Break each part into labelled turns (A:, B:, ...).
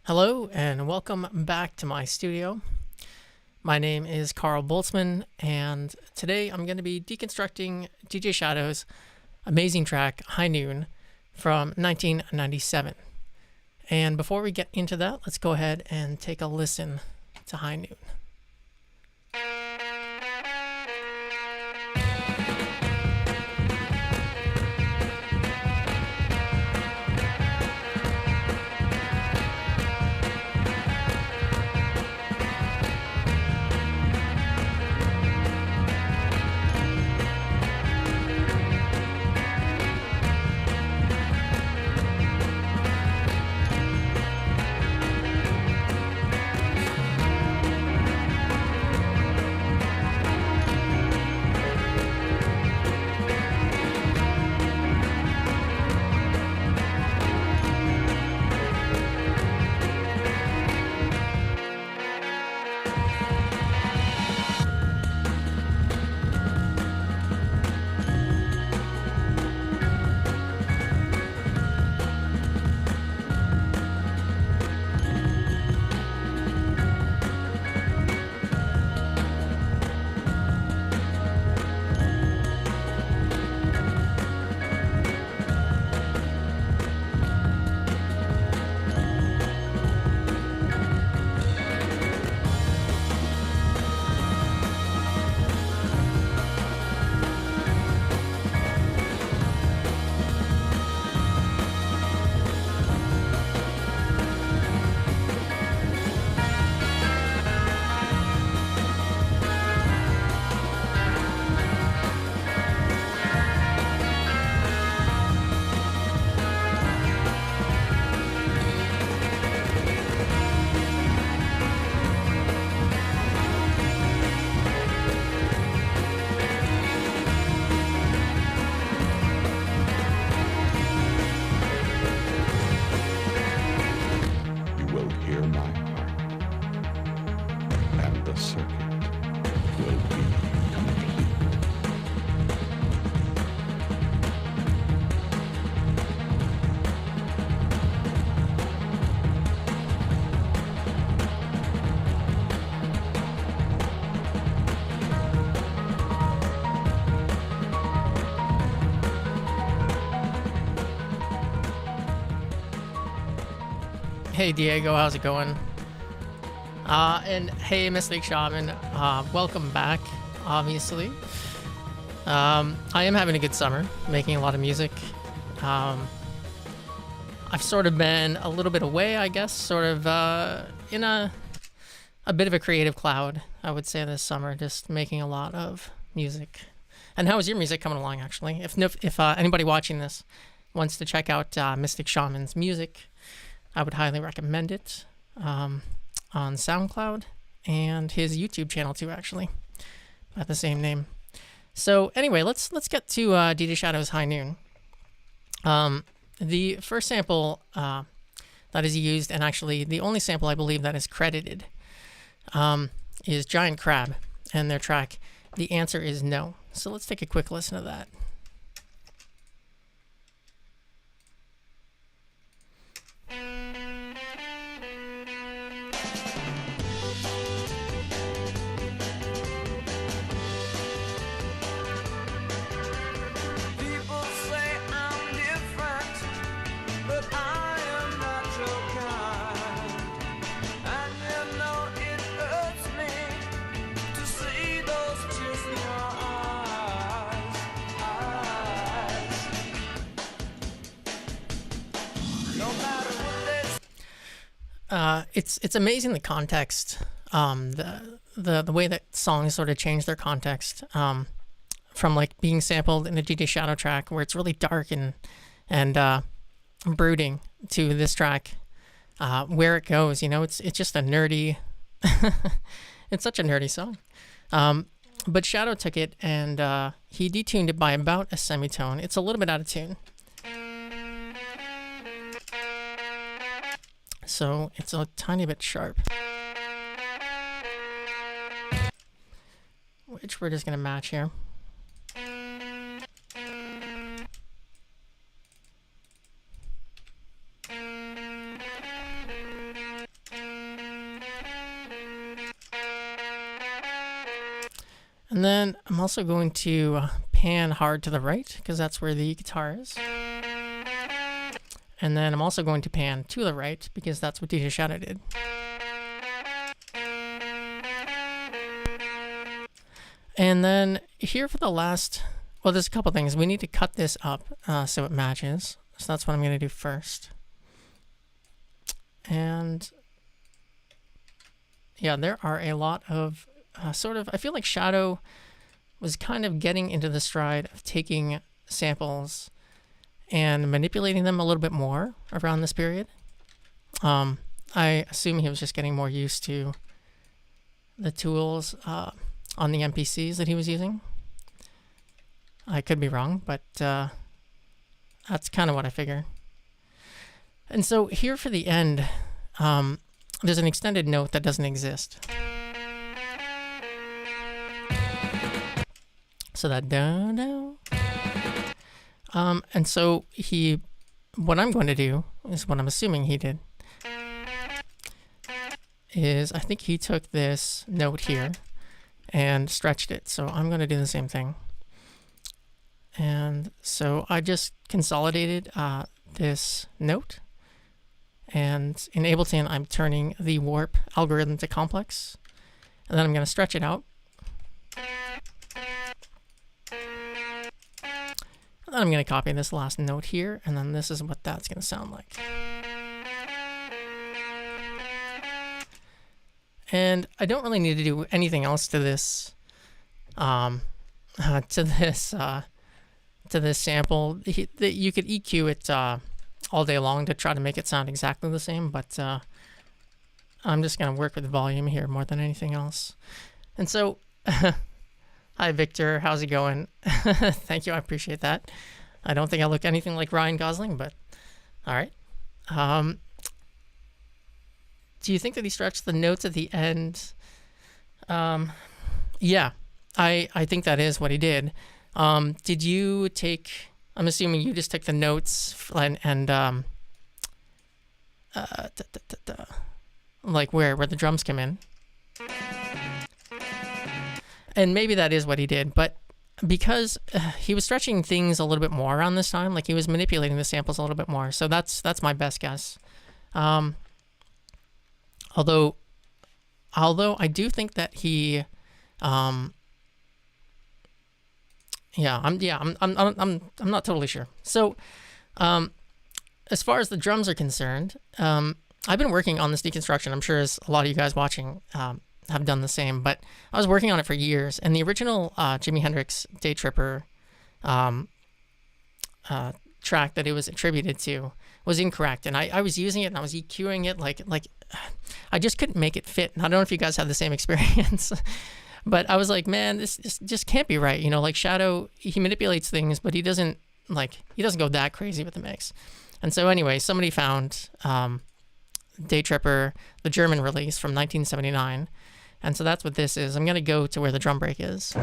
A: Hello and welcome back to my studio. My name is Carl Boltzmann, and today I'm going to be deconstructing DJ Shadow's amazing track, High Noon, from 1997. And before we get into that, let's go ahead and take a listen to High Noon. Hey Diego, how's it going? And hey Mystic Shaman, welcome back, obviously. I am having a good summer, making a lot of music. I've sort of been a little bit away, I guess, sort of in a bit of a creative cloud, I would say, this summer, just making a lot of music. And how is your music coming along, actually? If anybody watching this wants to check out Mystic Shaman's music, I would highly recommend it on SoundCloud and his YouTube channel too, actually, by the same name. So anyway, let's get to DJ Shadow's High Noon. The first sample that is used, and actually the only sample I believe that is credited, is Giant Crab and their track The Answer Is No. So let's take a quick listen to that. It's amazing the context, the way that songs sort of change their context, from like being sampled in the DJ Shadow track where it's really dark and brooding, to this track, where it goes. You know, it's just a nerdy, it's such a nerdy song. But Shadow took it and he detuned it by about a semitone. It's a little bit out of tune. So it's a tiny bit sharp, which we're just going to match here. And then I'm also going to pan hard to the right because that's where the guitar is. And then I'm also going to pan to the right because that's what DJ Shadow did. And then here for the last, well, there's a couple things. We need to cut this up so it matches. So that's what I'm going to do first. And yeah, there are a lot of I feel like Shadow was kind of getting into the stride of taking samples and manipulating them a little bit more around this period. I assume he was just getting more used to the tools on the MPCs that he was using. I could be wrong, but that's kind of what I figure. And so here for the end, there's an extended note that doesn't exist. So that down. And so what I'm going to do is what I'm assuming he did is I think he took this note here and stretched it. So I'm going to do the same thing. And so I just consolidated this note. And in Ableton, I'm turning the warp algorithm to complex. And then I'm going to stretch it out. And then I'm going to copy this last note here. And then this is what that's going to sound like. And I don't really need to do anything else to this, to this sample. You could EQ it all day long to try to make it sound exactly the same, but I'm just going to work with the volume here more than anything else. And so, hi Victor, how's it going? Thank you, I appreciate that. I don't think I look anything like Ryan Gosling, but all right. Do you think that he stretched the notes at the end? Yeah, I think that is what he did. Did you take, I'm assuming you just took the notes and like where the drums come in. And maybe that is what he did, but because he was stretching things a little bit more around this time, like he was manipulating the samples a little bit more. So that's my best guess. Although I do think that he, I'm not totally sure. So, as far as the drums are concerned, I've been working on this deconstruction. I'm sure as a lot of you guys watching have done the same, but I was working on it for years. And the original Jimi Hendrix Day Tripper track that it was attributed to was incorrect, and I was using it and I was EQing it like I just couldn't make it fit. And I don't know if you guys have the same experience. But I was like, man, this just can't be right. You know, like Shadow, he manipulates things, but he doesn't go that crazy with the mix. And so anyway, somebody found Day Tripper, the German release from 1979. And so that's what this is. I'm going to go to where the drum break is.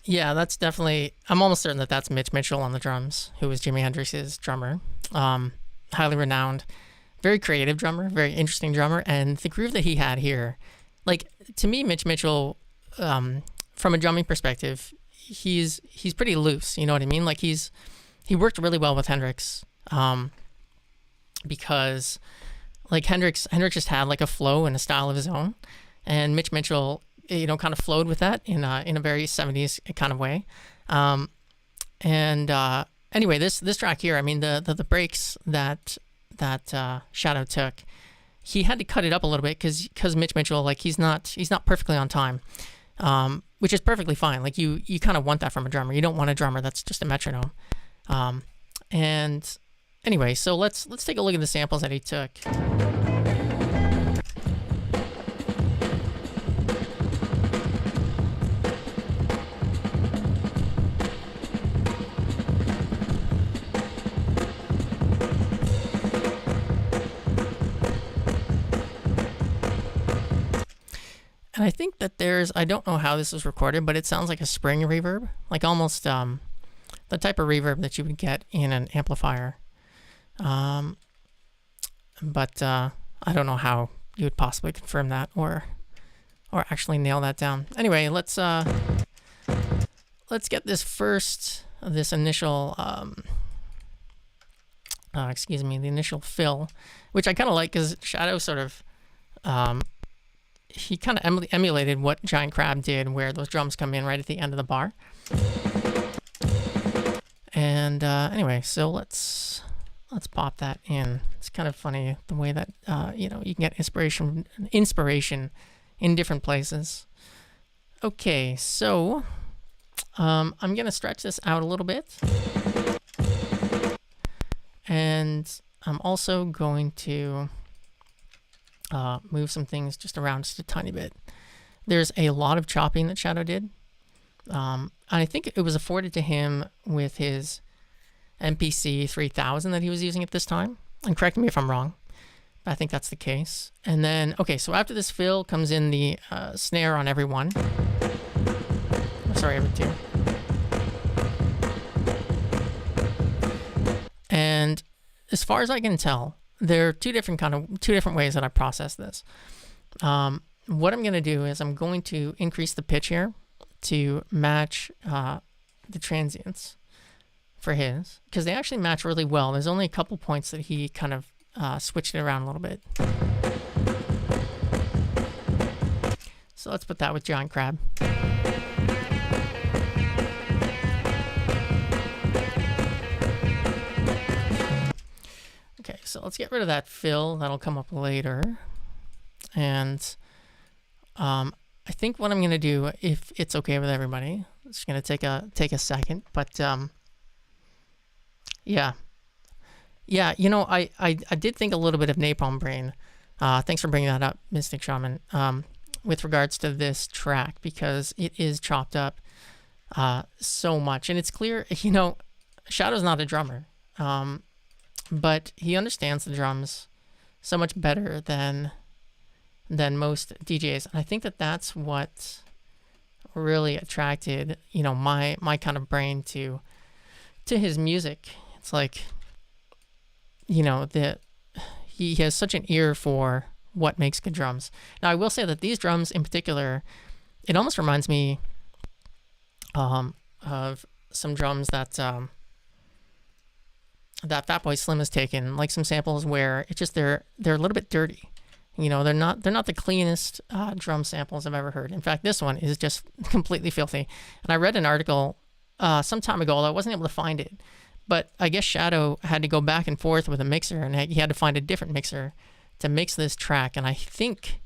A: Yeah, that's definitely, I'm almost certain that that's Mitch Mitchell on the drums, who was Jimi Hendrix's drummer. Highly renowned, very creative drummer, very interesting drummer. And the groove that he had here, like, to me, Mitch Mitchell, from a drumming perspective, he's pretty loose, you know what I mean? Like, he worked really well with Hendrix, because, like, Hendrix just had, like, a flow and a style of his own. And Mitch Mitchell, you know, kind of flowed with that in a very 70s kind of way. And anyway, this track here, I mean, the breaks that Shadow took, he had to cut it up a little bit because Mitch Mitchell, like, he's not perfectly on time, which is perfectly fine. Like, you kind of want that from a drummer. You don't want a drummer that's just a metronome. And anyway, so let's take a look at the samples that he took. And I think that I don't know how this was recorded, but it sounds like a spring reverb, like almost the type of reverb that you would get in an amplifier. But I don't know how you would possibly confirm that or actually nail that down. Anyway, let's get this initial the initial fill, which I kind of like because Shadow sort of he kind of emulated what Giant Crab did, where those drums come in right at the end of the bar. And anyway, so let's pop that in. It's kind of funny the way that you can get inspiration in different places. Okay, so I'm gonna stretch this out a little bit, and I'm also going to move some things just around just a tiny bit. There's a lot of chopping that Shadow did. I think it was afforded to him with his MPC 3000 that he was using at this time. And correct me if I'm wrong, but I think that's the case. And then, okay, so after this fill comes in the snare on every one. Sorry, every two. And as far as I can tell, there are two different ways that I process this. What I'm going to do is I'm going to increase the pitch here to match the transients for his, because they actually match really well. There's only a couple points that he kind of switched it around a little bit. So let's put that with Giant Crab. Okay, so let's get rid of that fill. That'll come up later. And I think what I'm going to do, if it's okay with everybody, it's going to take a second, but yeah, I did think a little bit of Napalm Brain. Thanks for bringing that up, Mystic Shaman, with regards to this track, because it is chopped up so much, and it's clear, Shadow's not a drummer, but he understands the drums so much better than most DJs, and I think that that's what really attracted my kind of brain to his music. It's like he has such an ear for what makes good drums. Now I will say that these drums in particular, it almost reminds me of some drums that Fatboy Slim has taken, like some samples where it's just they're a little bit dirty. They're not the cleanest drum samples I've ever heard. In fact, this one is just completely filthy. And I read an article some time ago, although I wasn't able to find it, but I guess Shadow had to go back and forth with a mixer, and he had to find a different mixer to mix this track. And I think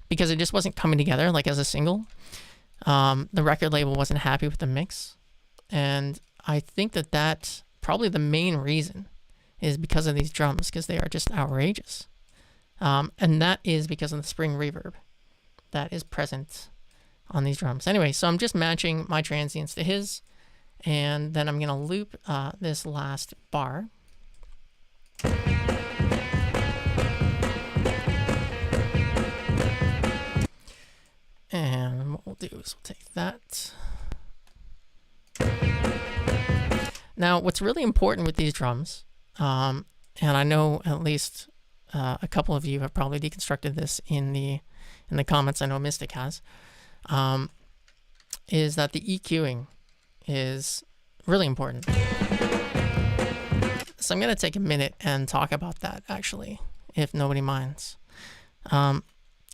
A: because it just wasn't coming together like as a single, the record label wasn't happy with the mix. And I think that that's probably the main reason is because of these drums, because they are just outrageous. And that is because of the spring reverb that is present on these drums. Anyway, so I'm just matching my transients to his, and then I'm going to loop this last bar. And what we'll do is we'll take that. Now, what's really important with these drums, and I know at least a couple of you have probably deconstructed this in the comments. I know Mystic has. Is that the EQing is really important. So I'm going to take a minute and talk about that, actually, if nobody minds.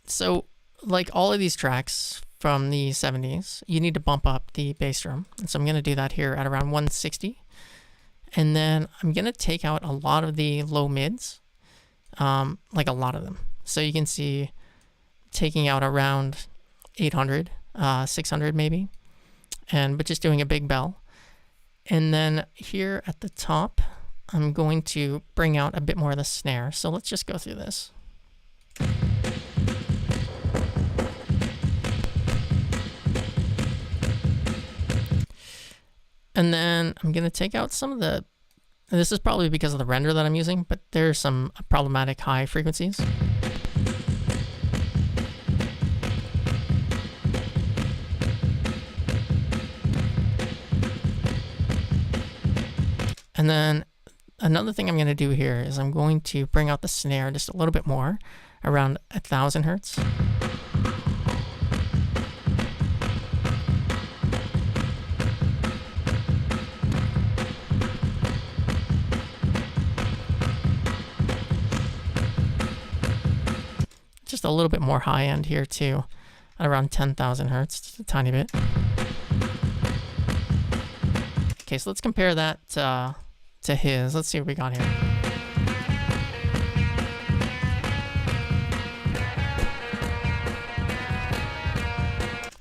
A: So like all of these tracks from the 70s, you need to bump up the bass drum. And so I'm going to do that here at around 160. And then I'm going to take out a lot of the low mids, like a lot of them. So you can see taking out around 800, 600 maybe, but just doing a big bell. And then here at the top, I'm going to bring out a bit more of the snare. So let's just go through this. And then I'm going to take out some of the, this is probably because of the render that I'm using, but there's some problematic high frequencies. And then another thing I'm going to do here is I'm going to bring out the snare just a little bit more, around 1000 hertz. Just a little bit more high end here too, at around 10,000 hertz, just a tiny bit. Okay, so let's compare that to his. Let's see what we got here.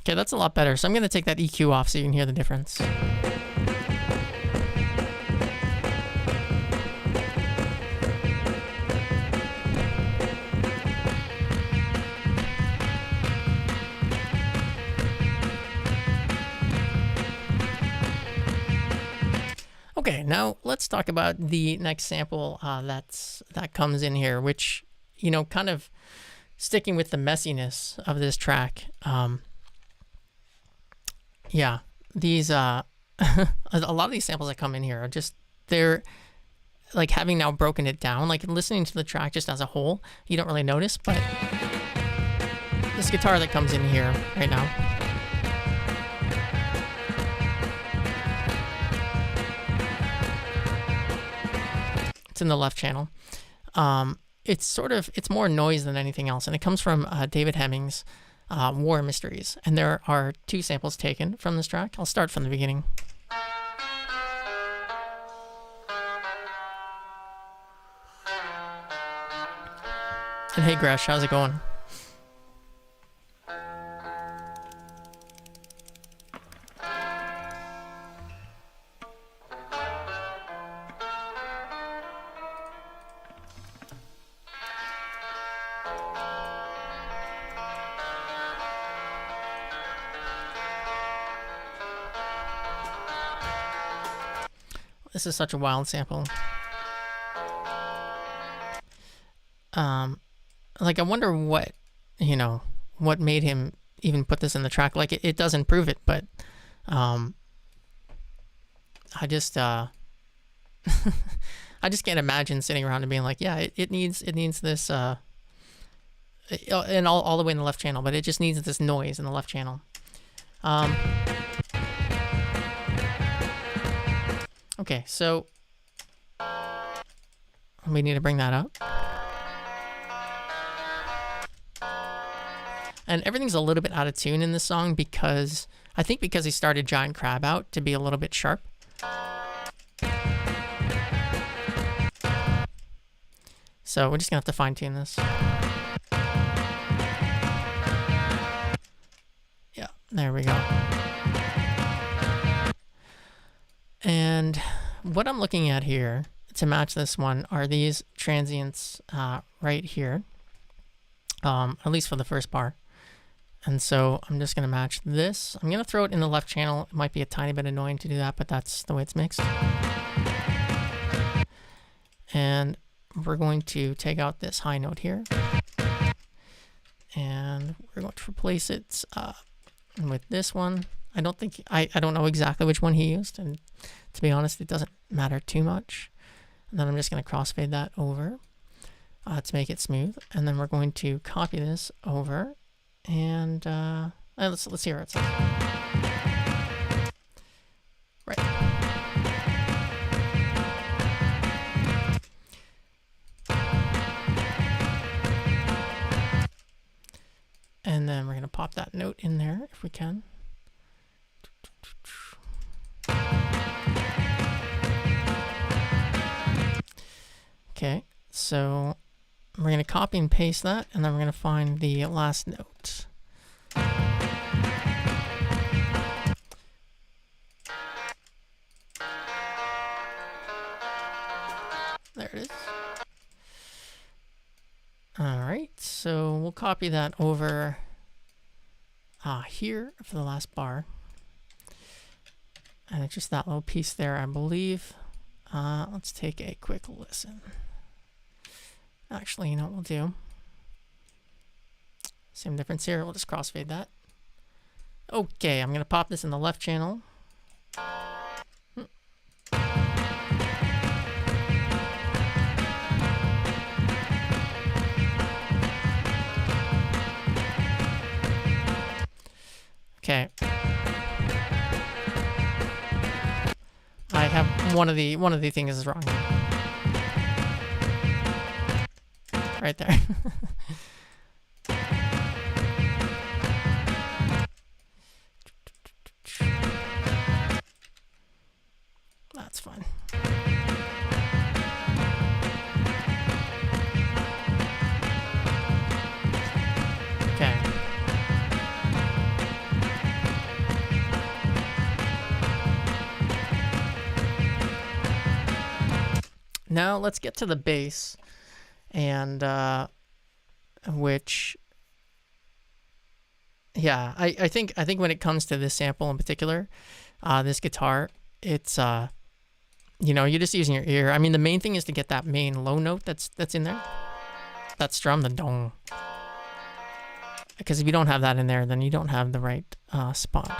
A: Okay, that's a lot better. So I'm going to take that EQ off so you can hear the difference. Okay, now let's talk about the next sample that comes in here, which, you know, kind of sticking with the messiness of this track. Yeah, these a lot of these samples that come in here are just, they're like, having now broken it down, like listening to the track just as a whole, you don't really notice, but this guitar that comes in here right now, it's in the left channel. It's more noise than anything else, and it comes from David Hemmings' War Mysteries, and there are 2 samples taken from this track. I'll start from the beginning. And hey Gresh, how's it going? This is such a wild sample. Like, I wonder what, you know, what made him even put this in the track. Like, it doesn't prove it, but I just I just can't imagine sitting around and being like, yeah, it needs this and all the way in the left channel, but it just needs this noise in the left channel. Okay, so we need to bring that up. And everything's a little bit out of tune in this song because, I think because he started Giant Crab out to be a little bit sharp. So we're just gonna have to fine tune this. Yeah, there we go. And what I'm looking at here to match this one are these transients right here, at least for the first bar. And so I'm just going to match this. I'm going to throw it in the left channel. It might be a tiny bit annoying to do that, but that's the way it's mixed. And we're going to take out this high note here. And we're going to replace it with this one. I don't know exactly which one he used, and to be honest, it doesn't matter too much. And then I'm just going to crossfade that over to make it smooth. And then we're going to copy this over, and let's hear it. Right. And then we're going to pop that note in there if we can. Okay, so we're going to copy and paste that, and then we're going to find the last note. There it is. All right, so we'll copy that over here for the last bar. And it's just that little piece there, I believe. Let's take a quick listen. Actually, you know what we'll do? Same difference here. We'll just crossfade that. Okay, I'm going to pop this in the left channel. Okay. I have one of the things is wrong. Right there. That's fine. Okay. Now let's get to the bass, and which, yeah, I think when it comes to this sample in particular, this guitar, it's you know, you're just using your ear. I mean, the main thing is to get that main low note that's in there, that strum, the dong. Because if you don't have that in there, then you don't have the right spot.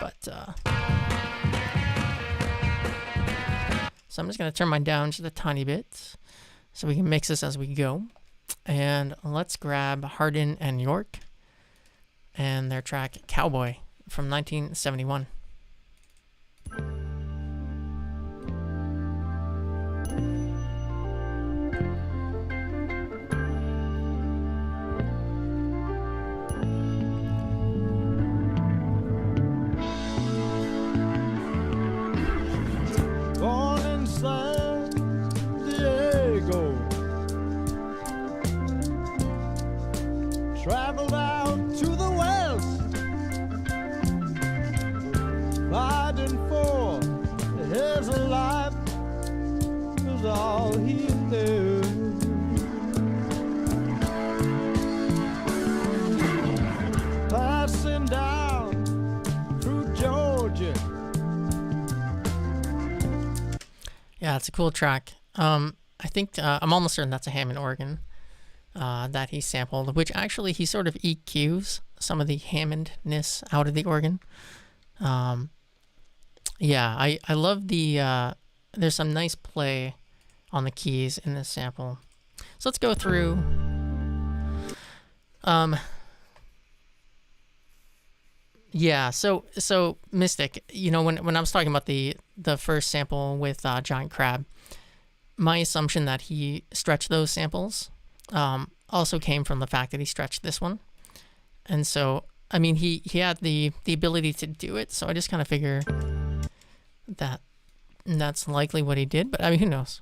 A: But so I'm just going to turn mine down just a tiny bit so we can mix this as we go. And let's grab Harden and York and their track Cowboy from 1971.
B: Traveled out to the west, fighting for his life was all he knew. Passing down through Georgia.
A: Yeah, it's a cool track. I think I'm almost certain that's a Hammond organ. That he sampled, which actually he sort of EQs some of the Hammondness out of the organ. Yeah, I love the, there's some nice play on the keys in this sample. So let's go through. Yeah, so Mystic, you know, when I was talking about the first sample with Giant Crab, my assumption that he stretched those samples also came from the fact that he stretched this one. And so, I mean, he had the ability to do it, so I just kind of figure that that's likely what he did, but I mean, who knows?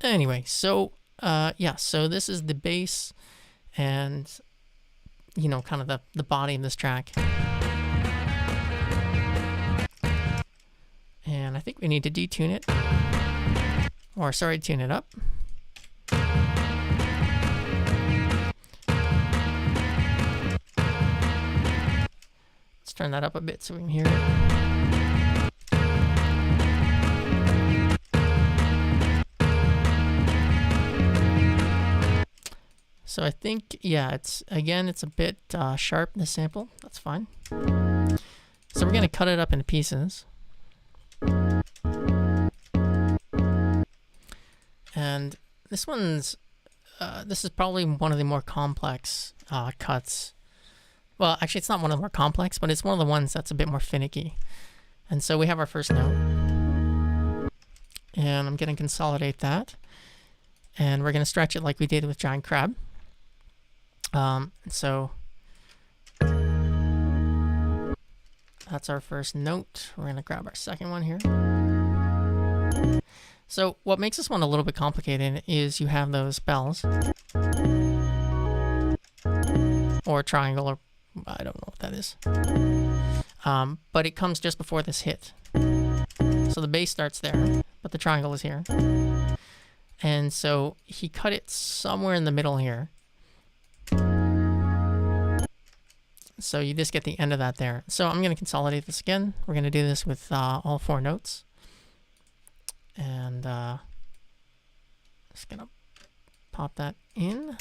A: Anyway, so, yeah, so this is the bass and, you know, kind of the body of this track. And I think we need to detune it, or sorry, tune it up. Turn that up a bit so we can hear it. So I think, yeah, it's a bit sharp, the sample. That's fine. So we're going to cut it up into pieces. And this one's, this is probably one of the more complex cuts. Well, actually, it's not one of the more complex, but it's one of the ones that's a bit more finicky. And so we have our first note. And I'm going to consolidate that. And we're going to stretch it like we did with Giant Crab. So that's our first note. We're going to grab our second one here. So what makes this one a little bit complicated is you have those bells. Or triangle, or I don't know what that is. But it comes just before this hit. So the bass starts there, but the triangle is here. And so he cut it somewhere in the middle here. So you just get the end of that there. So I'm going to consolidate this again. We're going to do this with all 4 notes. And just going to pop that in.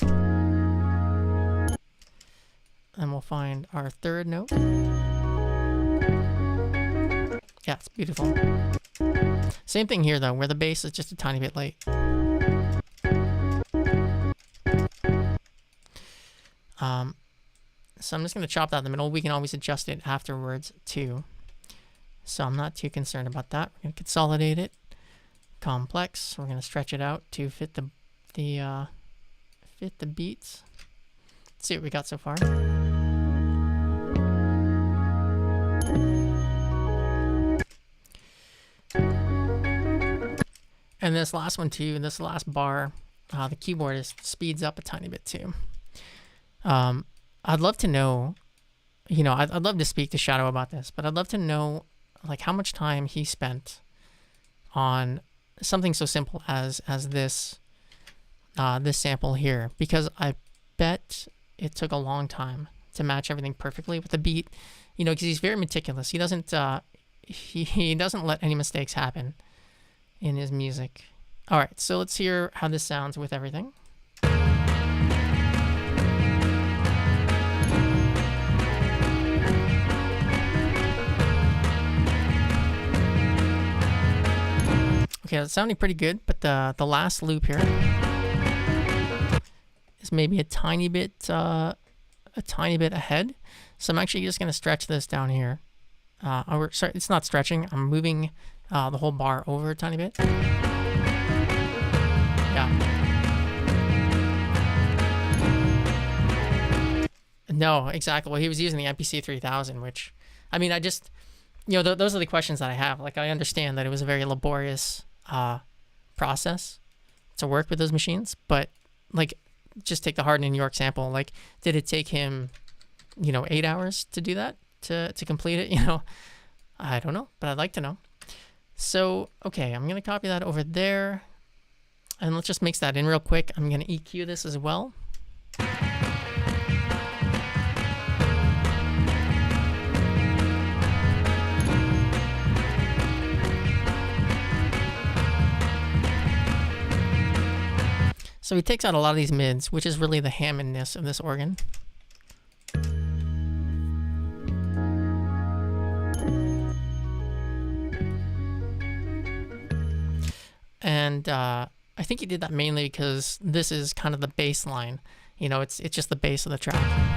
A: And we'll find our 3rd note. Yeah, it's beautiful. Same thing here though, where the bass is just a tiny bit late. So I'm just going to chop that in the middle. We can always adjust it afterwards too. So I'm not too concerned about that. We're going to consolidate it. Complex. We're going to stretch it out to fit the beats. Let's see what we got so far. And this last one too, this last bar, the keyboard speeds up a tiny bit too. I'd love to know, I'd love to speak to Shadow about this, but I'd love to know like how much time he spent on something so simple as this this sample here, because I bet it took a long time to match everything perfectly with the beat, because he's very meticulous. He doesn't he doesn't let any mistakes happen in his music. All right, so let's hear how this sounds with everything. Okay, it's sounding pretty good, but the last loop here is maybe a tiny bit ahead. So I'm actually just going to stretch this down here. Sorry, it's not stretching. I'm moving the whole bar over a tiny bit. Yeah. No, exactly. Well, he was using the MPC 3000, which, I mean, I just, those are the questions that I have. Like, I understand that it was a very laborious process to work with those machines, but like, just take the Harden and York sample. Like, did it take him, 8 hours to do that, to complete it? I don't know, but I'd like to know. So, okay, I'm going to copy that over there, and let's just mix that in real quick. I'm going to EQ this as well. So he takes out a lot of these mids, which is really the Hammondness of this organ. And I think he did that mainly because this is kind of the bass line. It's just the bass of the track.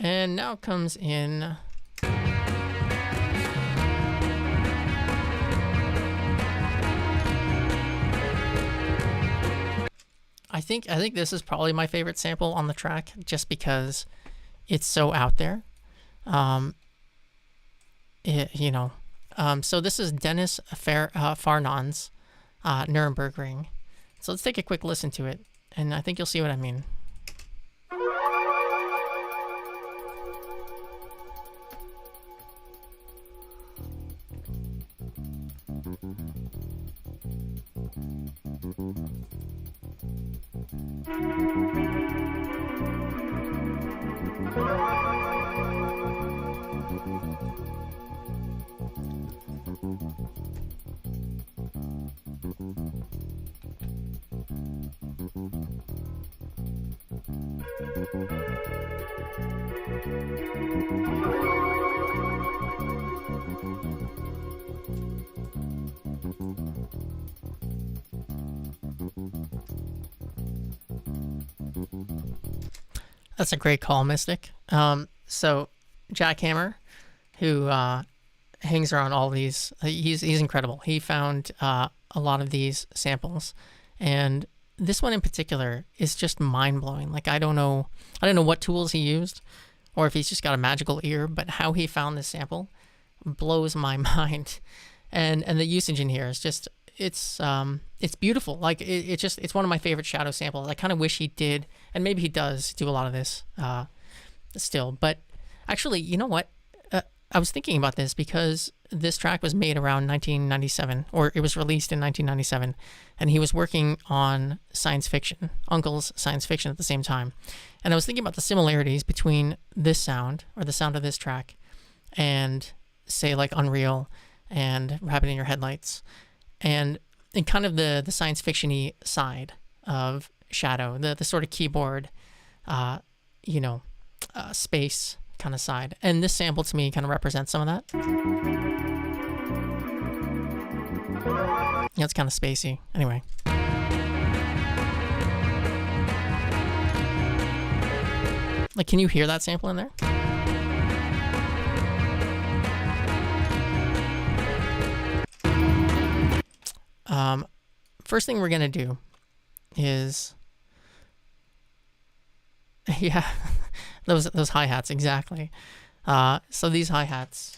A: And now comes in I think this is probably my favorite sample on the track, just because it's so out there. So this is Dennis Farnon's Nuremberg Ring. So let's take a quick listen to it, and I think you'll see what I mean. That's a great call, Mystic. So Jack Hammer, who hangs around all these, he's incredible. He found a lot of these samples, and this one in particular is just mind-blowing. Like I don't know what tools he used, or if he's just got a magical ear, but how he found this sample blows my mind. And the usage in here is just, it's beautiful. Like it's one of my favorite Shadow samples. I kind of wish he did, and maybe he does do a lot of this still. But actually, you know what? I was thinking about this because this track was made around 1997, or it was released in 1997, and he was working on science fiction, Uncle's science fiction at the same time. And I was thinking about the similarities between this sound, or the sound of this track, and say like Unreal and Rabbit in Your Headlights, and kind of the science fiction-y side of Shadow, the sort of keyboard, space kind of side. And this sample to me kind of represents some of that. Yeah, it's kind of spacey. Anyway. Like, can you hear that sample in there? First thing we're gonna do is, yeah, those hi-hats, exactly. So these hi-hats,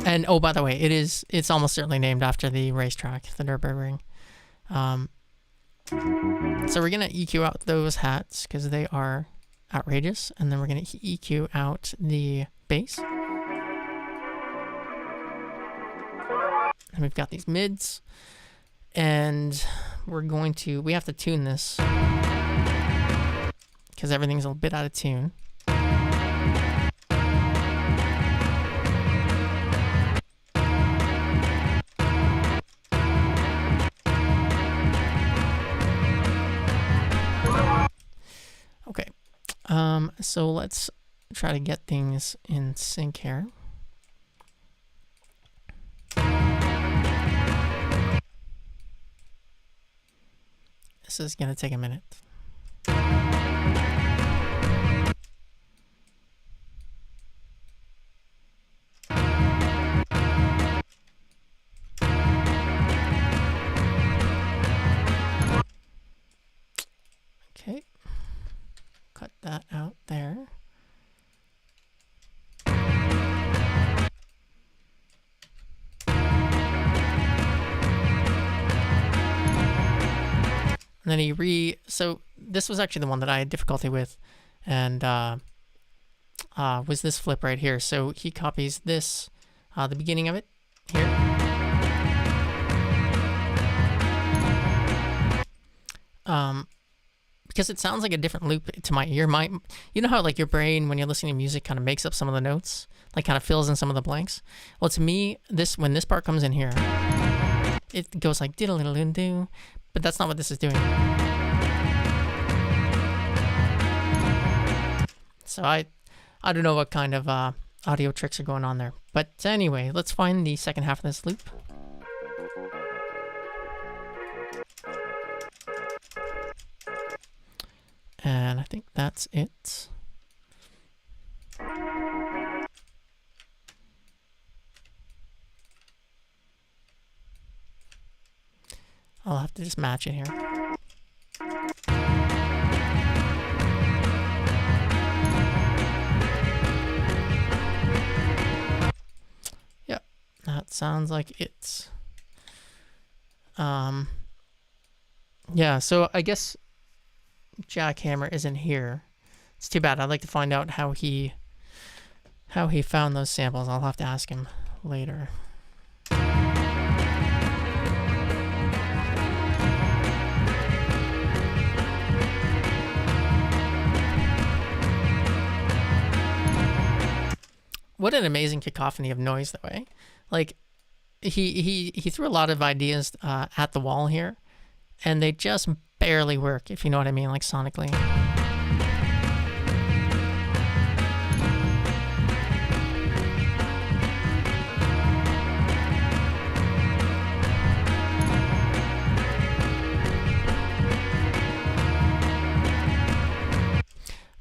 A: and oh, by the way, it's almost certainly named after the racetrack, the Nürburgring. So we're gonna EQ out those hats because they are outrageous, and then we're gonna EQ out the bass. And we've got these mids, and we have to tune this because everything's a little bit out of tune. Okay, so let's try to get things in sync here. This is going to take a minute. Okay. Cut that out there. And then so this was actually the one that I had difficulty with, and was this flip right here. So he copies this, the beginning of it here. Because it sounds like a different loop to my ear. You know how like your brain, when you're listening to music, kind of makes up some of the notes, like kind of fills in some of the blanks? Well, to me, when this part comes in here, it goes like diddle-diddle-doo-doo. But that's not what this is doing. So I don't know what kind of audio tricks are going on there. But anyway, let's find the second half of this loop. And I think that's it. I'll have to just match it here. Yep, that sounds like it. Yeah, so I guess Jackhammer isn't here. It's too bad. I'd like to find out how he found those samples. I'll have to ask him later. What an amazing cacophony of noise, though, eh? Like, he threw a lot of ideas at the wall here, and they just barely work, if you know what I mean, like sonically.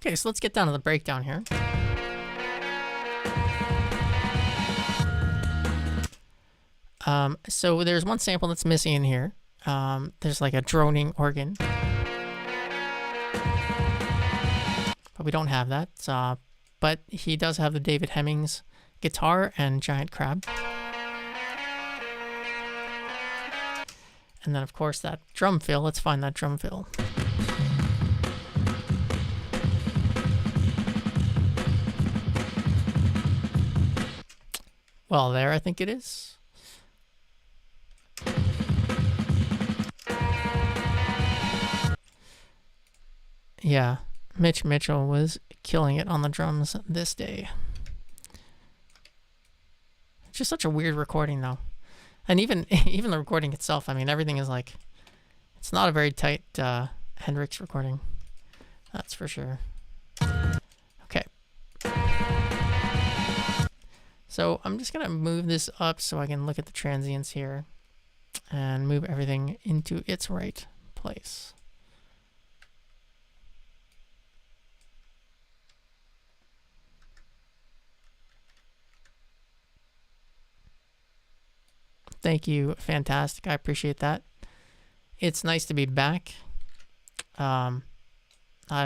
A: Okay, so let's get down to the breakdown here. So there's one sample that's missing in here. There's like a droning organ, but we don't have that. But he does have the David Hemmings guitar and giant crab. And then, of course, that drum fill. Let's find that drum fill. Well, there I think it is. Yeah, Mitch Mitchell was killing it on the drums this day. It's just such a weird recording, though. And even the recording itself, I mean, everything is like... It's not a very tight Hendrix recording. That's for sure. Okay. So I'm just going to move this up so I can look at the transients here. And move everything into its right place. Thank you. Fantastic. I appreciate that. It's nice to be back. I've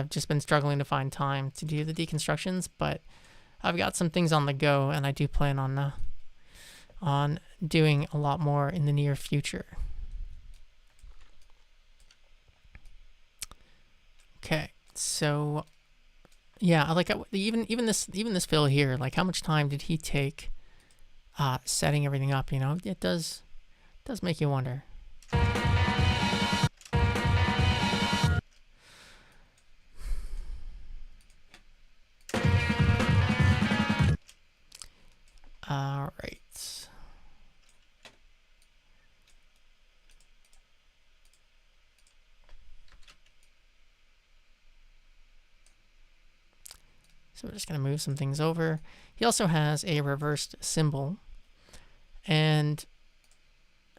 A: just been struggling to find time to do the deconstructions, but I've got some things on the go, and I do plan on doing a lot more in the near future. Okay, so yeah, I like even this fill here. Like, how much time did he take setting everything up? You know, it does make you wonder. All right. So we're just going to move some things over. He also has a reversed cymbal. And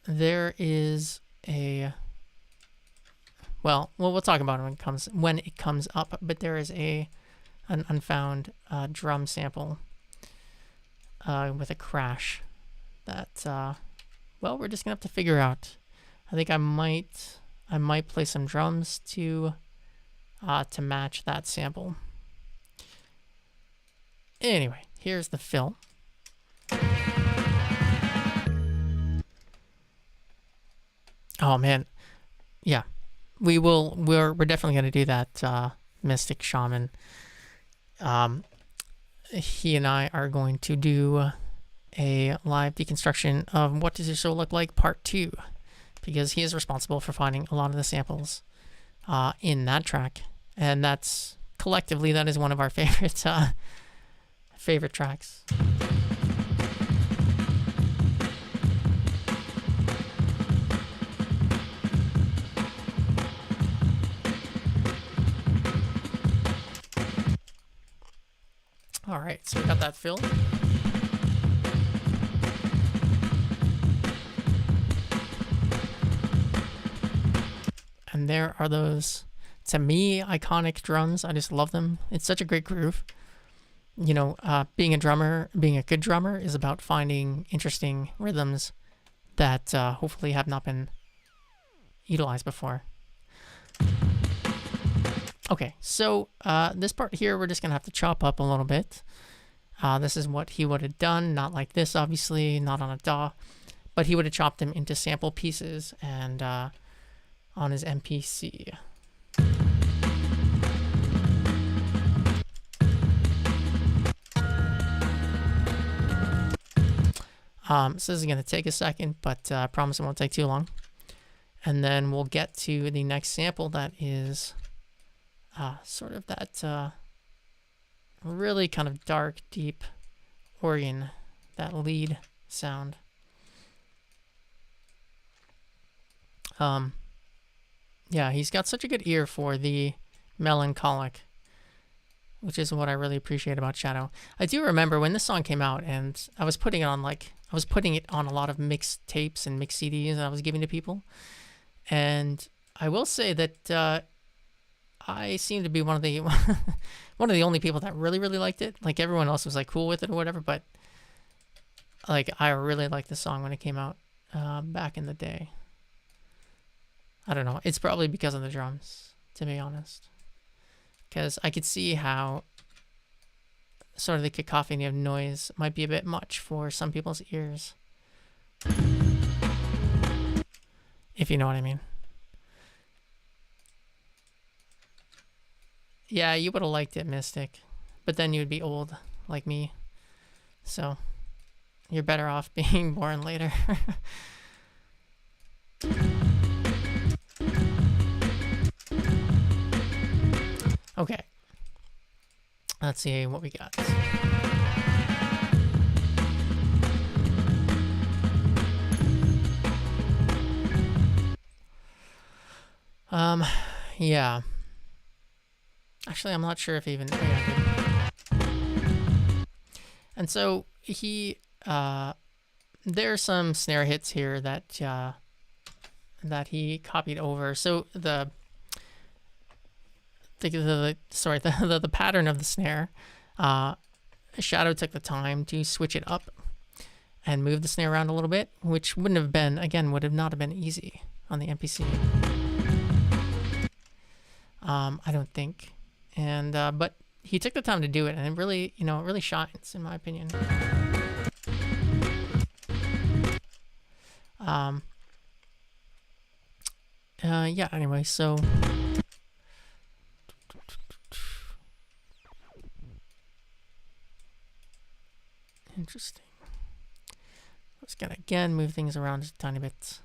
A: there is a... Well, we'll talk about it when it comes up. But there is an unfound drum sample with a crash that, well, we're just gonna have to figure out. I think I might play some drums to match that sample. Anyway, here's the fill. Oh man, yeah, we're definitely gonna do that. Mystic Shaman. He and I are going to do a live deconstruction of What Does Your Soul Look Like Part 2, because he is responsible for finding a lot of the samples in that track, and that's collectively that is one of our favorite favorite tracks. All right, so we got that fill. And there are those, to me, iconic drums. I just love them. It's such a great groove. You know, being a good drummer is about finding interesting rhythms that hopefully have not been utilized before. Okay, so this part here, we're just going to have to chop up a little bit. This is what he would have done, not like this, obviously, not on a DAW, but he would have chopped them into sample pieces and on his MPC. So this is going to take a second, but I promise it won't take too long. And then we'll get to the next sample that is... sort of that really kind of dark, deep organ, that lead sound. Yeah, he's got such a good ear for the melancholic, which is what I really appreciate about Shadow. I do remember when this song came out, and I was putting it on a lot of mixed tapes and mixed CDs that I was giving to people, and I will say that I seem to be one of the only people that really liked it. Like, everyone else was like cool with it or whatever, but like, I really liked the song when it came out. back in the day. I don't know. It's probably because of the drums, to be honest. Because I could see how sort of the cacophony of noise might be a bit much for some people's ears. If you know what I mean. Yeah, you would have liked it, Mystic. But then you would be old, like me. So, you're better off being born later. Okay. Let's see what we got. Yeah. Actually, I'm not sure if even... And so, there are some snare hits here that that he copied over. So the pattern of the snare, Shadow took the time to switch it up and move the snare around a little bit, which would not have been easy on the MPC. I don't think. And but he took the time to do it, and it really, it really shines, in my opinion. Yeah, anyway, so interesting. Let's gonna again move things around just a tiny bit.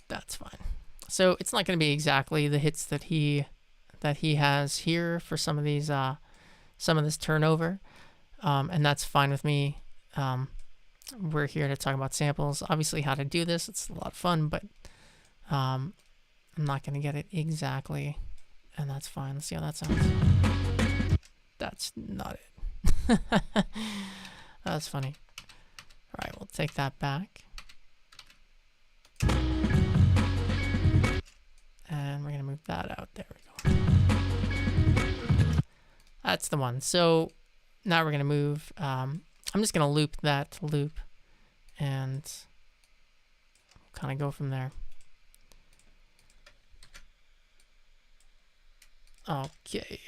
A: That's fine. So it's not going to be exactly the hits that he has here for some of these some of this turnover, and that's fine with me. We're here to talk about samples. Obviously, how to do this, it's a lot of fun, but I'm not going to get it exactly, and that's fine. Let's see how that sounds. That's not it. That's funny. All right, we'll take that back. And we're going to move that out. There we go. That's the one. So now we're going to move. I'm just going to loop that loop and kind of go from there. Okay.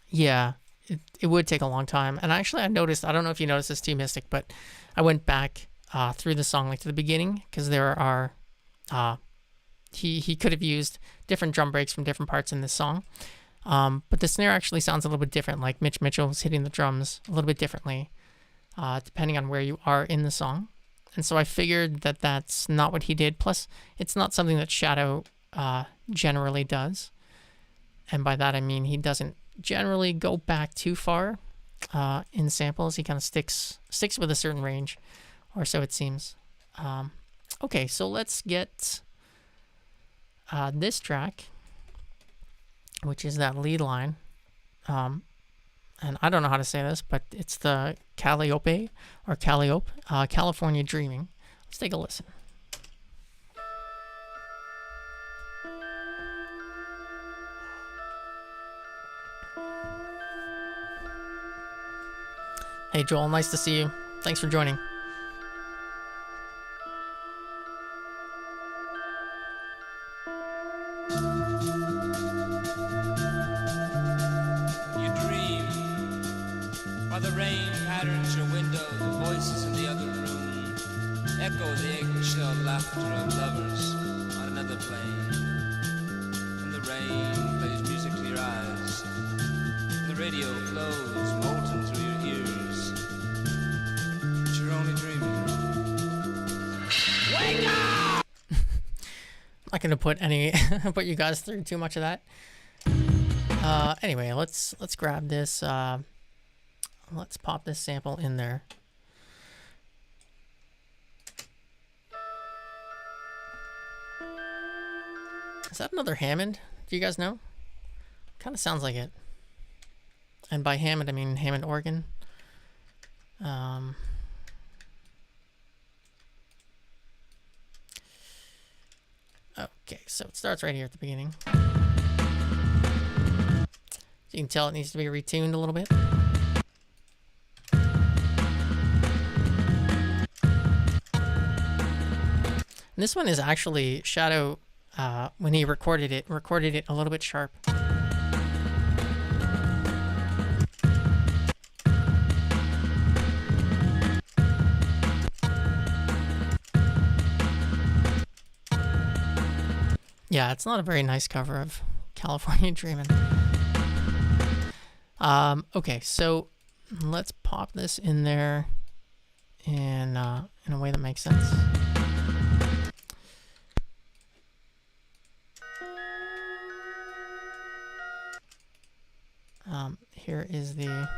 A: Yeah, it would take a long time. And actually, I noticed, I don't know if you noticed this too, Mystic, but I went back through the song, like to the beginning, because there are, he could have used different drum breaks from different parts in this song. But the snare actually sounds a little bit different, like Mitch Mitchell's hitting the drums a little bit differently, depending on where you are in the song. And so I figured that that's not what he did. Plus, it's not something that Shadow generally does. And by that, I mean he doesn't generally go back too far in samples. He kind of sticks with a certain range, or so it seems. Okay, so let's get this track, which is that lead line. And I don't know how to say this, but it's the Calliope, or Calliope, California Dreaming. Let's take a listen. Hey Joel, nice to see you. Thanks for joining. Not gonna put you guys through too much of that. Anyway, let's grab this. Let's pop this sample in there. Is that another Hammond? Do you guys know? Kind of sounds like it. And by Hammond, I mean Hammond organ. Okay, so it starts right here at the beginning. You can tell it needs to be retuned a little bit. And this one is actually Shadow, when he recorded it a little bit sharp. Yeah, it's not a very nice cover of California Dreamin'. Okay, so let's pop this in there in a way that makes sense. Here is the...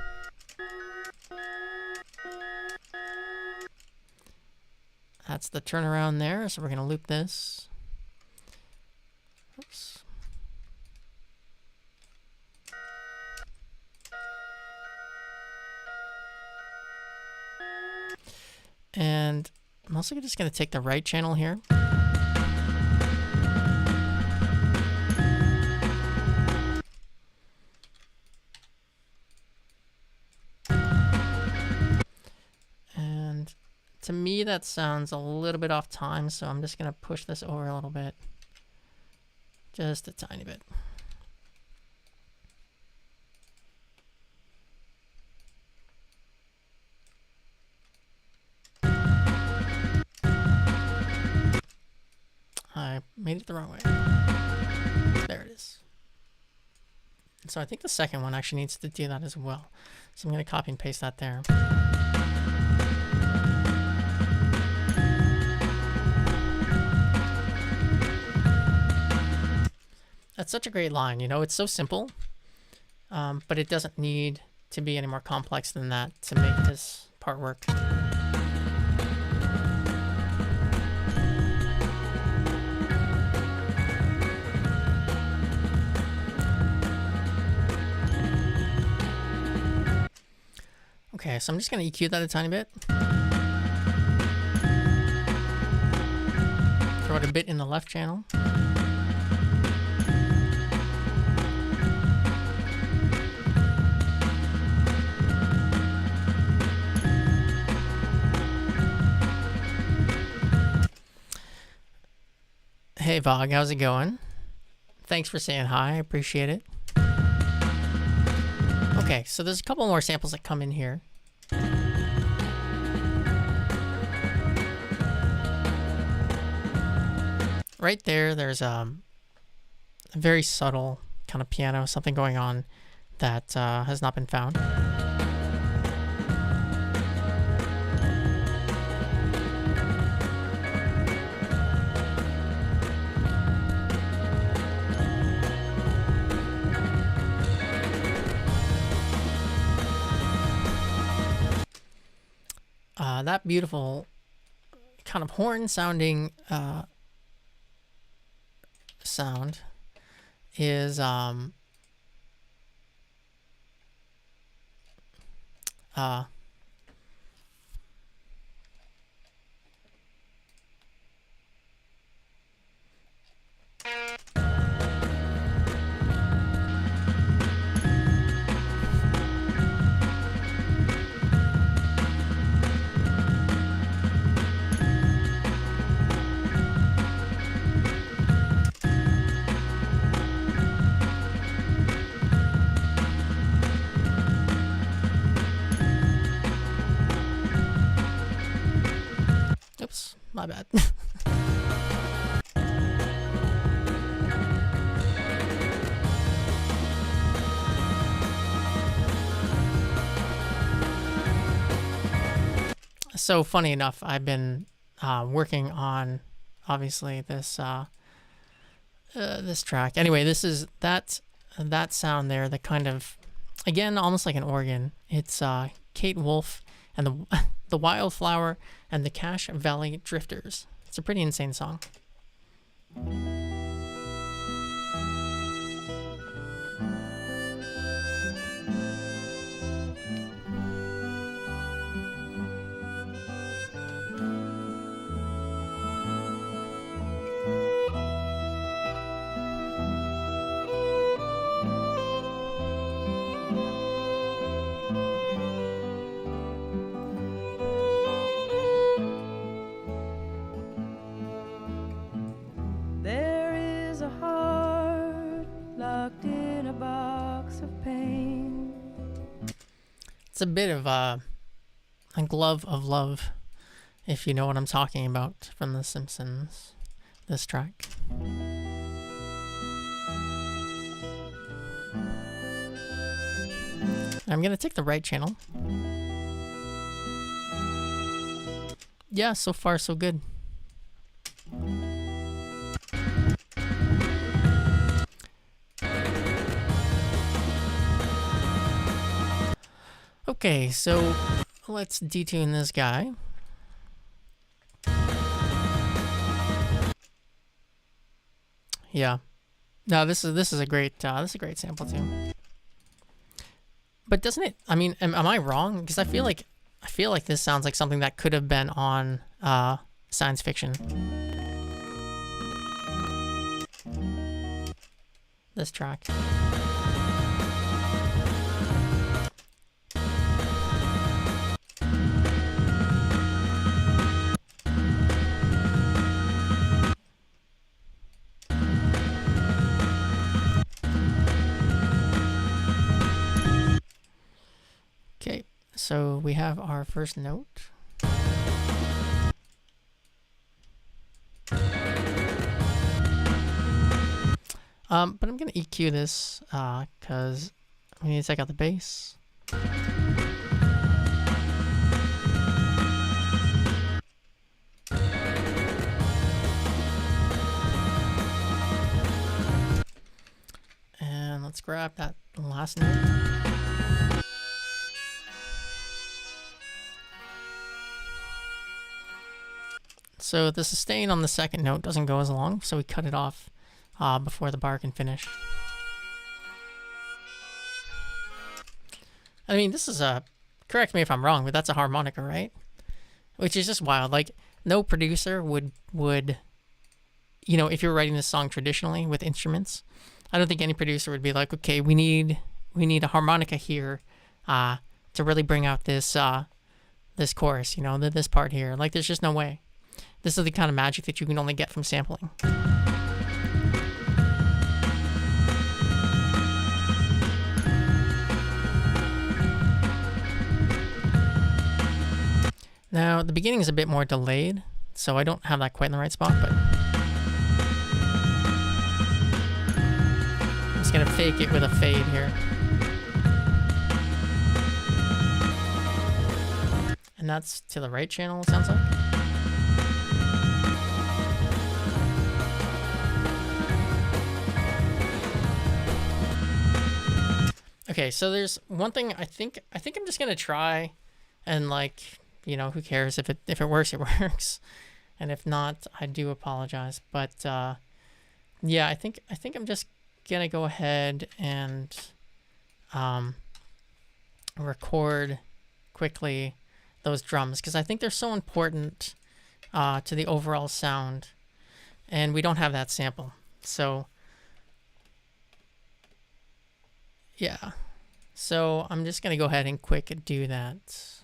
A: That's the turnaround there, so we're going to loop this. Oops. And I'm also just going to take the right channel here. And to me, that sounds a little bit off time, so I'm just going to push this over a little bit. Just a tiny bit. I made it the wrong way. There it is. So I think the second one actually needs to do that as well. So I'm going to copy and paste that there. That's such a great line, you know, it's so simple, but it doesn't need to be any more complex than that to make this part work. Okay, so I'm just going to EQ that a tiny bit. Throw it a bit in the left channel. Hey Vog, how's it going? Thanks for saying hi, I appreciate it. Okay, so there's a couple more samples that come in here. Right there, there's a very subtle kind of piano, something going on that has not been found. That beautiful kind of horn sounding sound is oops, my bad. So funny enough, I've been working on obviously this this track. Anyway, this is that sound there, the kind of, again, almost like an organ. It's Kate Wolf and the Wildflower and the Cache Valley Drifters. It's a pretty insane song. a bit of a glove of love, if you know what I'm talking about, from The Simpsons, this track. I'm gonna take the right channel. Yeah, so far so good. Okay, so let's detune this guy. Yeah. No, this is a great sample too. But doesn't it? I mean, am I wrong? Because I feel like this sounds like something that could have been on science fiction. This track. Okay, so we have our first note. But I'm gonna EQ this because we need to take out the bass. And let's grab that last note. So the sustain on the second note doesn't go as long, so we cut it off before the bar can finish. I mean, this is correct me if I'm wrong, but that's a harmonica, right? Which is just wild. Like, no producer would, you know, if you're writing this song traditionally with instruments, I don't think any producer would be like, okay, we need a harmonica here to really bring out this this chorus, you know, this part here. Like, there's just no way. This is the kind of magic that you can only get from sampling. Now, the beginning is a bit more delayed, so I don't have that quite in the right spot, but I'm just gonna fake it with a fade here. And that's to the right channel, it sounds like. Okay, so there's one thing I think I'm just gonna try, and like, you know, who cares if it works, it works, and if not, I do apologize. But yeah, I think I'm just gonna go ahead and record quickly those drums because I think they're so important to the overall sound, and we don't have that sample, so yeah. So I'm just gonna go ahead and quick do that.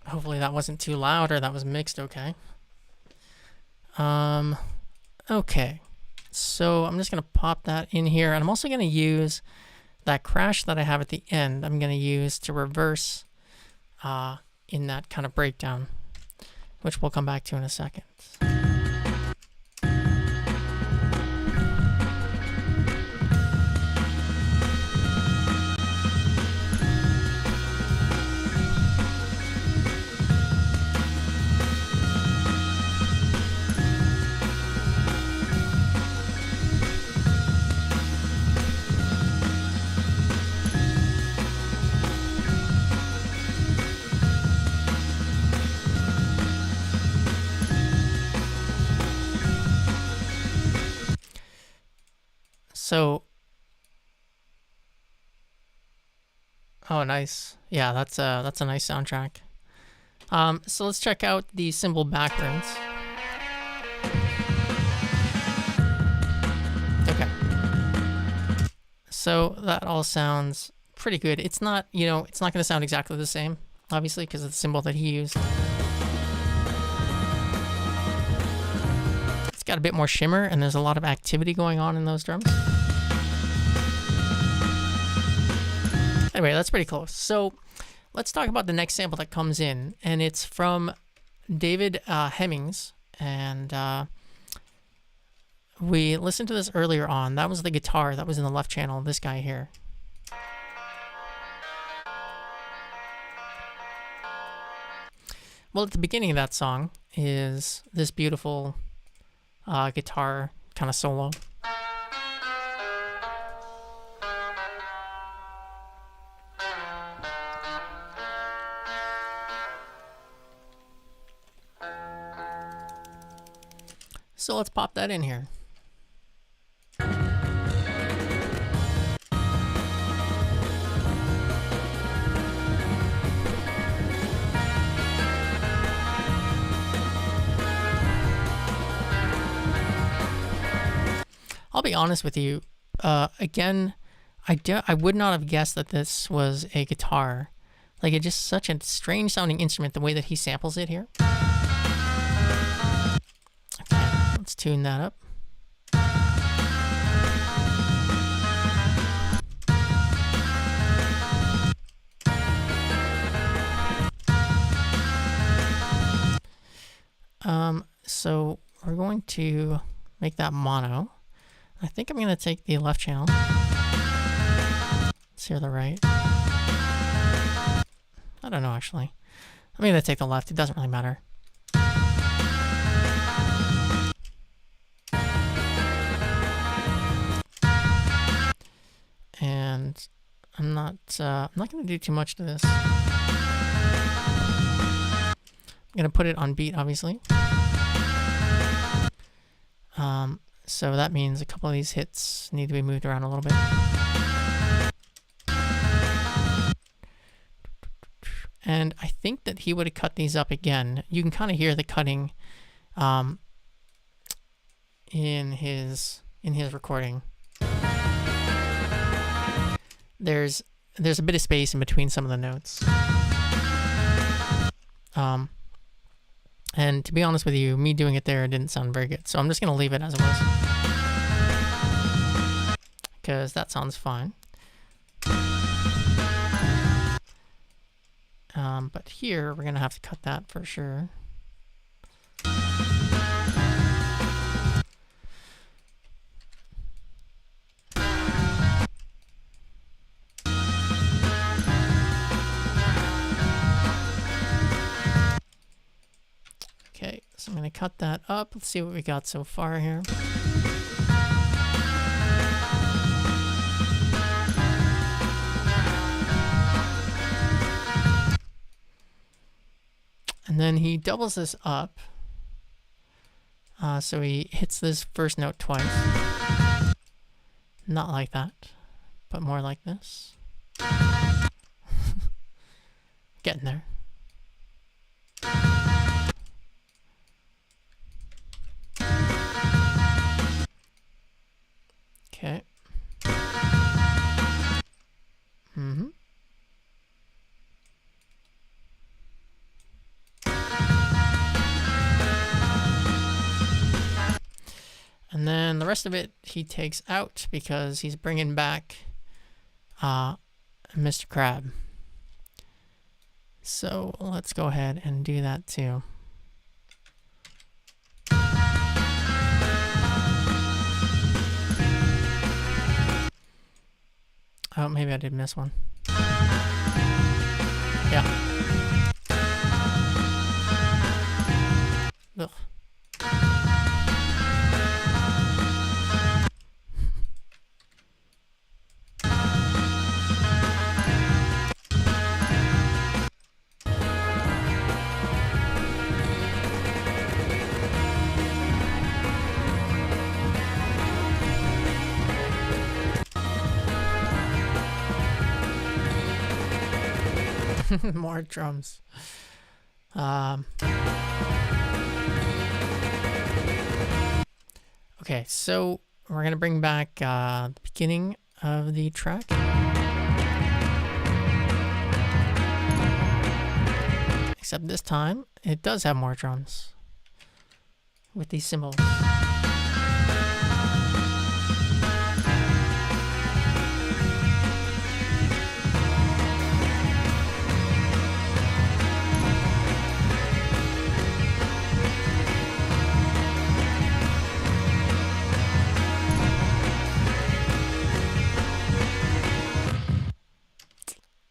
A: Hopefully that wasn't too loud or that was mixed okay. Okay. So I'm just going to pop that in here. And I'm also going to use that crash that I have at the end. I'm going to use to reverse in that kind of breakdown, which we'll come back to in a second. So, oh, nice. Yeah, that's a nice soundtrack. So let's check out the cymbal backgrounds. Okay. So that all sounds pretty good. It's not, it's not going to sound exactly the same, obviously, because of the cymbal that he used. It's got a bit more shimmer, and there's a lot of activity going on in those drums. Anyway, that's pretty close. So let's talk about the next sample that comes in, and it's from David Hemmings, and we listened to this earlier on. That was the guitar that was in the left channel, this guy here. Well, at the beginning of that song is this beautiful guitar kind of solo. So let's pop that in here. I'll be honest with you. Again, I would not have guessed that this was a guitar. Like, it's just such a strange sounding instrument, the way that he samples it here. Okay, let's tune that up. So we're going to make that mono. I think I'm going to take the left channel. Let's hear the right. I don't know, actually. I'm going to take the left. It doesn't really matter. And I'm not going to do too much to this. I'm going to put it on beat, obviously. So that means a couple of these hits need to be moved around a little bit. And I think that he would have cut these up again. You can kind of hear the cutting in his recording. There's a bit of space in between some of the notes. And to be honest with you, me doing it there didn't sound very good. So I'm just going to leave it as it was, because that sounds fine. But here, we're going to have to cut that for sure. Okay, so I'm going to cut that up. Let's see what we got so far here. And then he doubles this up. So he hits this first note twice. Not like that, but more like this. Getting there. Okay. And then the rest of it he takes out because he's bringing back Mr. Crab. So let's go ahead and do that too. Oh, maybe I did miss one. Yeah. Ugh. More drums. Okay, so we're gonna bring back the beginning of the track. Except this time, it does have more drums with these cymbals.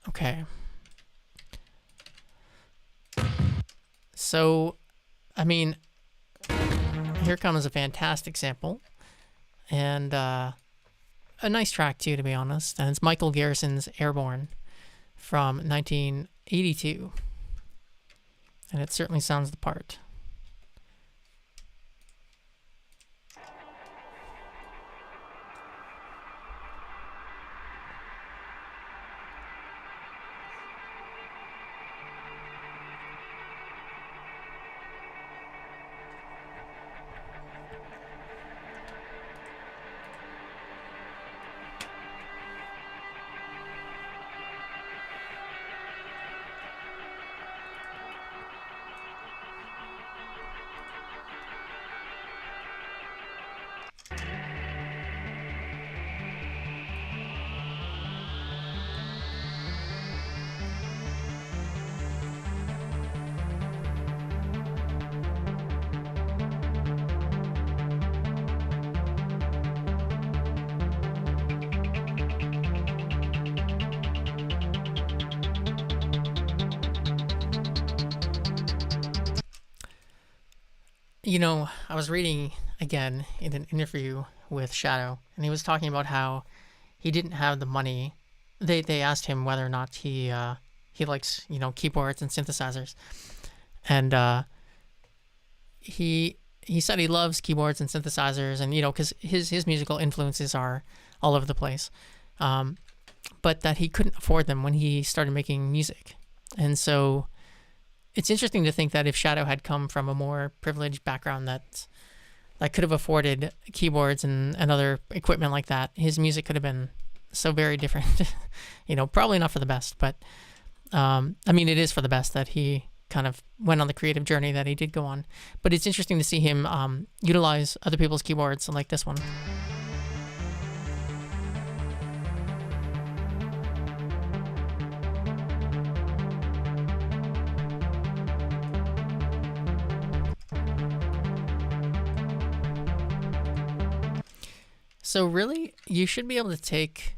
A: Okay. So, I mean, here comes a fantastic sample. And a nice track, too, to be honest. And it's Michael Garrison's Airborne from 1982. And it certainly sounds the part. You know, I was reading again in an interview with Shadow, and he was talking about how he didn't have the money. They asked him whether or not he likes, you know, keyboards and synthesizers, and he said he loves keyboards and synthesizers, and you know, because his musical influences are all over the place, but that he couldn't afford them when he started making music, and so. It's interesting to think that if Shadow had come from a more privileged background that could have afforded keyboards and other equipment like that, his music could have been so very different. You know, probably not for the best, but I mean, it is for the best that he kind of went on the creative journey that he did go on. But it's interesting to see him utilize other people's keyboards like this one. So really, you should be able to take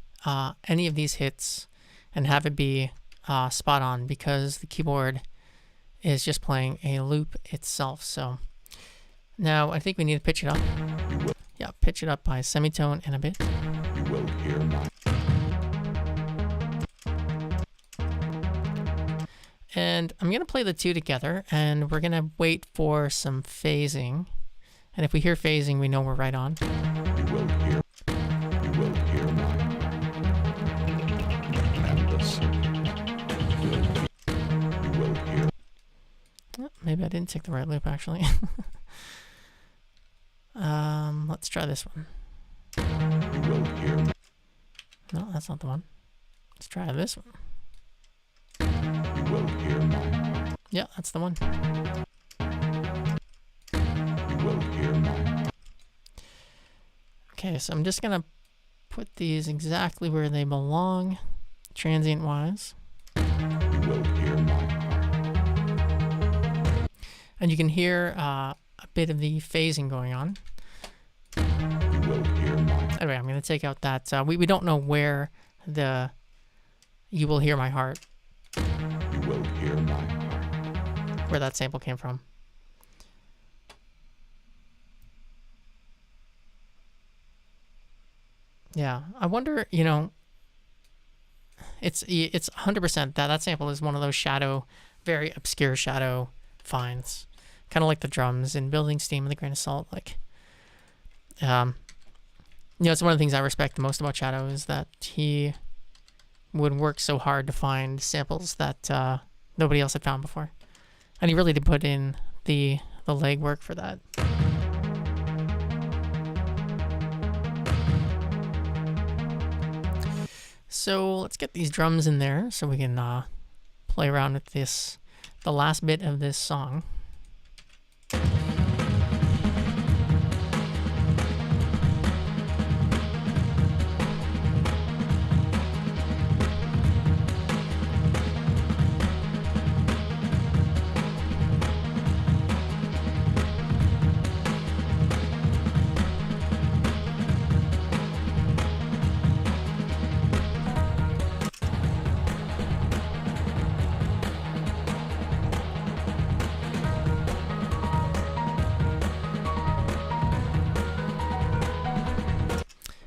A: any of these hits and have it be spot on because the keyboard is just playing a loop itself. So now I think we need to pitch it up. Yeah, pitch it up by a semitone and a bit.
C: Will hear my
A: And I'm going to play the two together, and we're going to wait for some phasing. And if we hear phasing, we know we're right on.
C: will hear my and the synth will hear
A: Oh, maybe I didn't take the right loop, actually. Let's try this one.
C: will hear
A: No, that's not the one. Let's try this one.
C: will hear my
A: Yeah, that's the one.
C: will hear my
A: Okay, so I'm just gonna put these exactly where they belong, transient wise.
C: You will hear my heart.
A: And you can hear a bit of the phasing going on.
C: You will hear my heart.
A: Anyway, I'm gonna take out that, we don't know where the "You Will Hear My Heart,"
C: You will hear my heart.
A: where that sample came from. Yeah, I wonder, you know, it's 100% that sample is one of those shadow, very obscure shadow finds, kind of like the drums in Building Steam with a Grain of Salt. Like, you know, it's one of the things I respect the most about Shadow is that he would work so hard to find samples that nobody else had found before, and he really did put in the legwork for that. So let's get these drums in there so we can play around with this, the last bit of this song.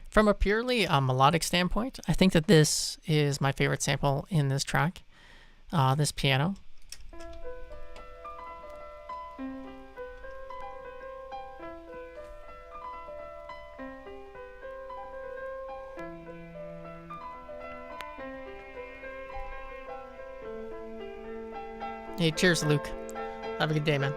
A: From a purely melodic standpoint, I think that this is my favorite sample in this track, this piano. Hey, cheers, Luke. Have a good day, man.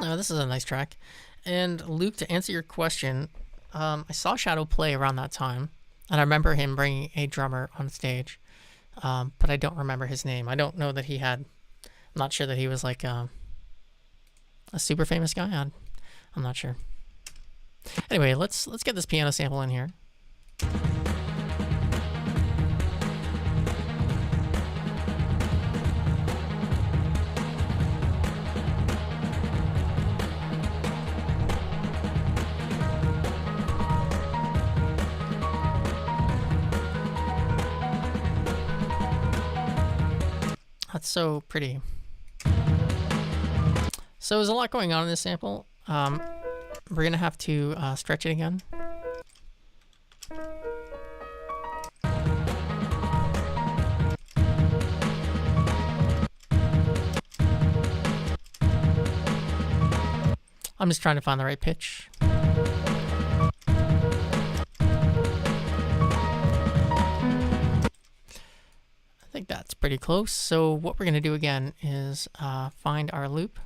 A: Oh, this is a nice track. And Luke, to answer your question, I saw Shadow play around that time, and I remember him bringing a drummer on stage, but I don't remember his name. I don't know that he had. I'm not sure that he was like a super famous guy. I'm not sure. Anyway, let's get this piano sample in here. That's so pretty. So there's a lot going on in this sample. We're gonna have to stretch it again. I'm just trying to find the right pitch. I think that's pretty close. So what we're going to do again is find our loop.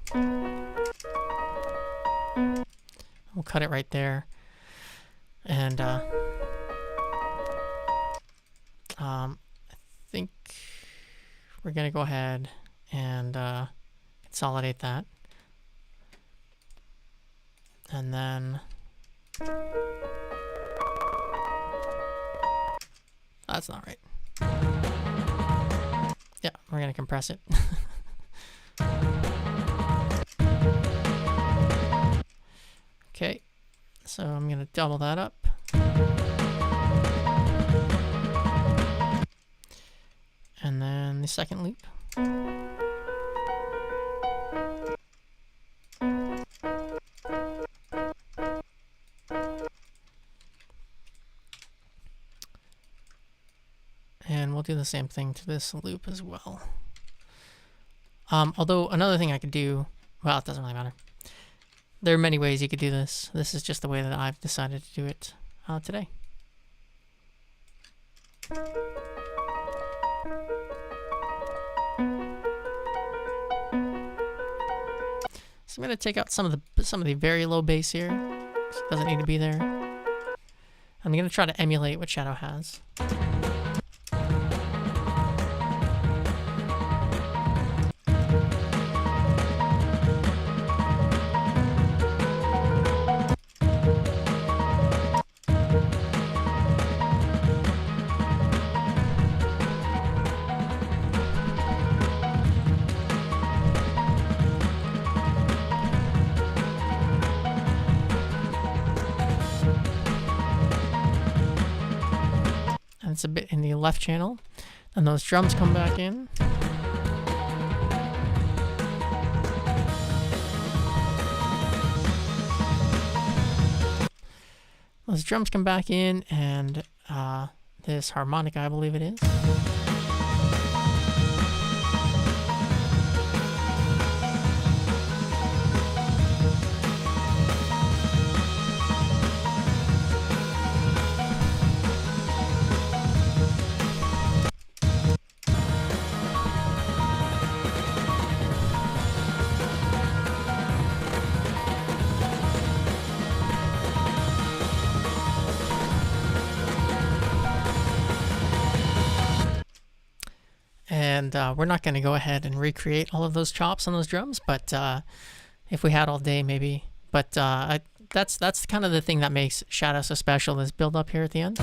A: We'll cut it right there. And I think we're going to go ahead and consolidate that. And then that's not right. Yeah, we're gonna compress it. Okay, so I'm gonna double that up. And then the second loop. And we'll do the same thing to this loop as well. Although another thing I could do, well, it doesn't really matter. There are many ways you could do this. This is just the way that I've decided to do it today. I'm gonna take out some of the very low bass here. It doesn't need to be there. I'm gonna try to emulate what Shadow has. It's a bit in the left channel, and those drums come back in. Those drums come back in, and this harmonica, I believe it is. And we're not going to go ahead and recreate all of those chops on those drums, but if we had all day, maybe. But that's kind of the thing that makes Shadow so special, this build up here at the end.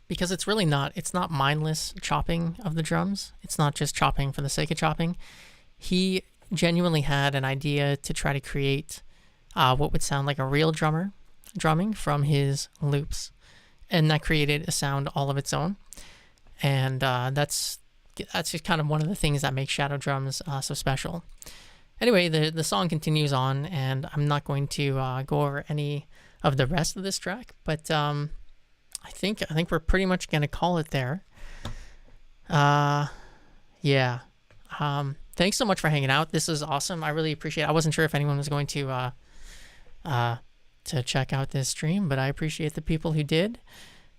A: Because it's really not, it's not mindless chopping of the drums. It's not just chopping for the sake of chopping. He genuinely had an idea to try to create what would sound like a real drummer drumming from his loops. And that created a sound all of its own. And that's just kind of one of the things that makes Shadow drums so special. Anyway, the song continues on, and I'm not going to go over any of the rest of this track, but I think we're pretty much gonna call it there. Yeah. Thanks so much for hanging out. This is awesome. I really appreciate it. I wasn't sure if anyone was going to check out this stream, but I appreciate the people who did.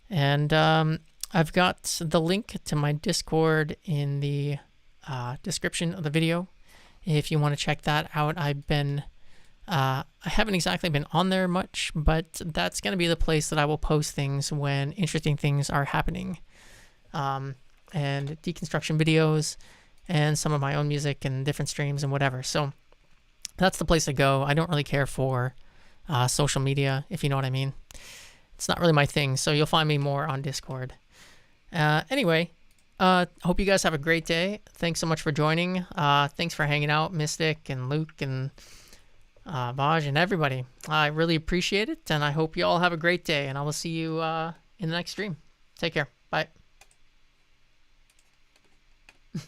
A: And I've got the link to my Discord in the description of the video if you want to check that out. I haven't exactly been on there much, but that's going to be the place that I will post things when interesting things are happening. And deconstruction videos and some of my own music and different streams and whatever. So that's the place to go. I don't really care for social media, if you know what I mean. It's not really my thing, so you'll find me more on Discord. Anyway, hope you guys have a great day. Thanks so much for joining. Thanks for hanging out, Mystic and Luke and Vaj and everybody. I really appreciate it, and I hope you all have a great day, and I will see you in the next stream. Take care. Bye.